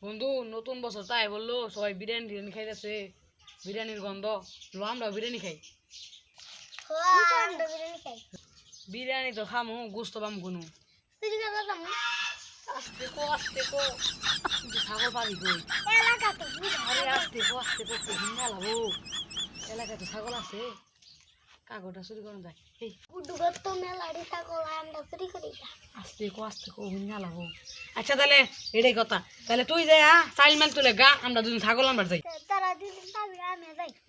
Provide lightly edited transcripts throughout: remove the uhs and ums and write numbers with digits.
বন্ধু নতুন বছর তাই বললো সবাই বিরিয়ানি টিরিয়ানি খাইতেছে, বিরিয়ানির গন্ধ। লো আমরা বিরিয়ানি খাই। বিরিয়ানি তো খামু, গোস্ত পাম কোনো। আস্তে কো কিন্তু ছাগল পাবি কই? আরে আস্তে কো হিঙ্গা লাবো। এলাকায় তো ছাগল আছে, কাগজটা চুরি করা যায়। এই আস্তে কো হিঙ্গা লাবো। আচ্ছা তাহলে এটাই কথা, তাহলে তুই যাই চাইল মাইল তুলে গা, আমরা দুজন ছাগল আনবার যাই।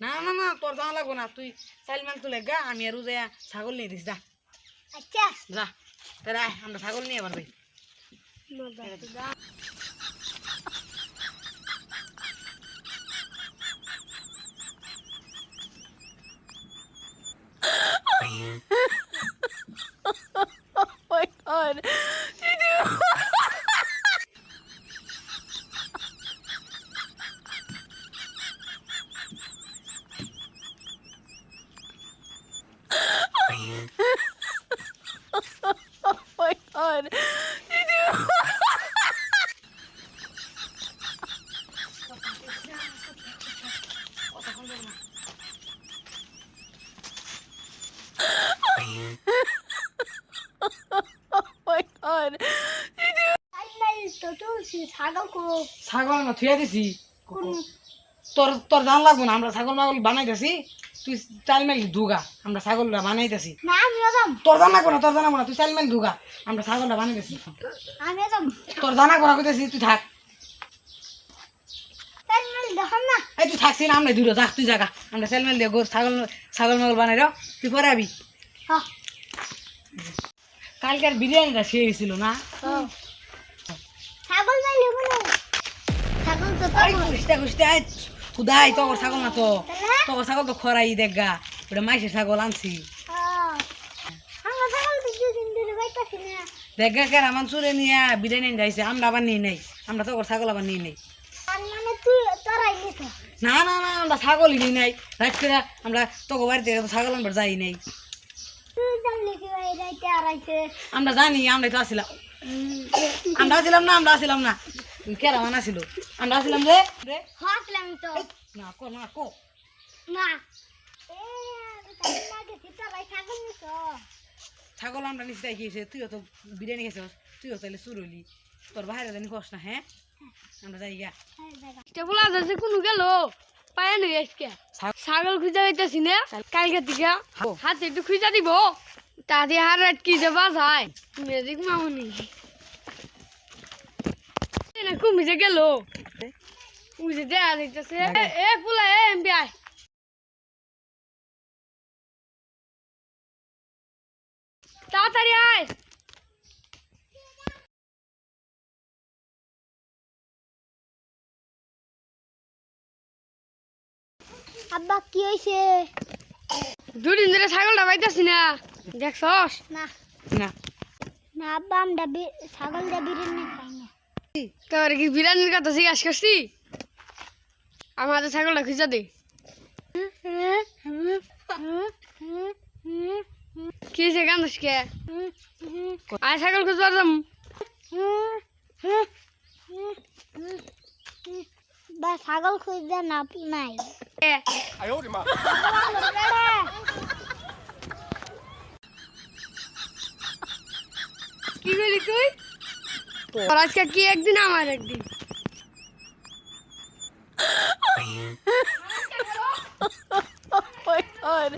না না না তোর জানা লাগবো না, তুই চাইল মাইল তুলে গা, আমি আর যাই ছাগল নিয়ে দিস। যা যা তাহলে আমরা ছাগল নিয়ে আবার যাই। My God. Oh my God. My God. ছাগল না থুয়া দিছি, তোর তোর জান লাগবো না, আমরা ছাগল মাগল বানাইতেছি। তুই চাল মেল ধুগা, আমরা ছাগলটা বানাইতেছি। তোর জানা লাগবো না, তুই চাল মেল ধুগা, আমরা ছাগলটা বানাইতেছি। তোর জানা করা কইতেছি, তুই থাক। এই তুই থাকছি না, আমরা দূরে থাক, তুই জাগা, আমরা চাল মেল দিয়ে ছাগল ছাগল মাগল বানাই দাও, তুই পরে আবি। কালকের বিরিয়ানিটা সে হয়েছিল না? খুদাই তোর ছাগল না তো, তোর ছাগল তো খরাই দেখগা, ওটা মাইসের ছাগল আনছি। দেখগা কেন আমার চুরে নিয়ে বিরিয়ানি যাইছে, আমরা আবার নিয়ে নেই, আমরা তোর ছাগল আবার নিয়ে নেই। না না না আমরা ছাগলই নিই নাই, রাত করে আমরা তোকে বাড়িতে ছাগল আনবার যাই নাই। আমরা জানি, আমরা তো আসিলাম, আমরা আসিলাম না কেরা মানা ছিল, আমরা আসিলাম রে না কো না কো ছাগল আমরা নিচে খেয়েছে, তুইও তো বিরিয়ানি খেয়েছ, তুইও তাহলে চুরলি, তোর বাইরে জানি কস না। হ্যাঁ আমরা যাই গা। বলা যাচ্ছে কোনো গেল পায় নই আজকে ছাগল খুঁজা হইতেছি না কালকে থেকে হাতে একটু খুঁজা দিব, তাতে হার রাত কি যে বাজায় মেজিক মামুনি না কমিছে গেল বুঝে দেয়া যাইতেছে। এ পুলা এমবি আয় তাড়াতাড়ি আয়। আব্বা কি হইছে? দুদিন ধরে ছাগলটা পাইতেছি না, দেখছস? না না না আব্বা আমরা ছাগলটা বিরিয়ানি খাই না। তোর কি বিরিয়ানির কথা জিজ্ঞাস করছি? আমাদের ছাগলটা খুঁজা দে। কি সে কান্দস কে? আয় ছাগল খুঁজবার যাম। বা ছাগল খুঁজতে না নাই। কি বলি তুই? তোর আজকে কি একদিন আমার একদিন। Oh my God.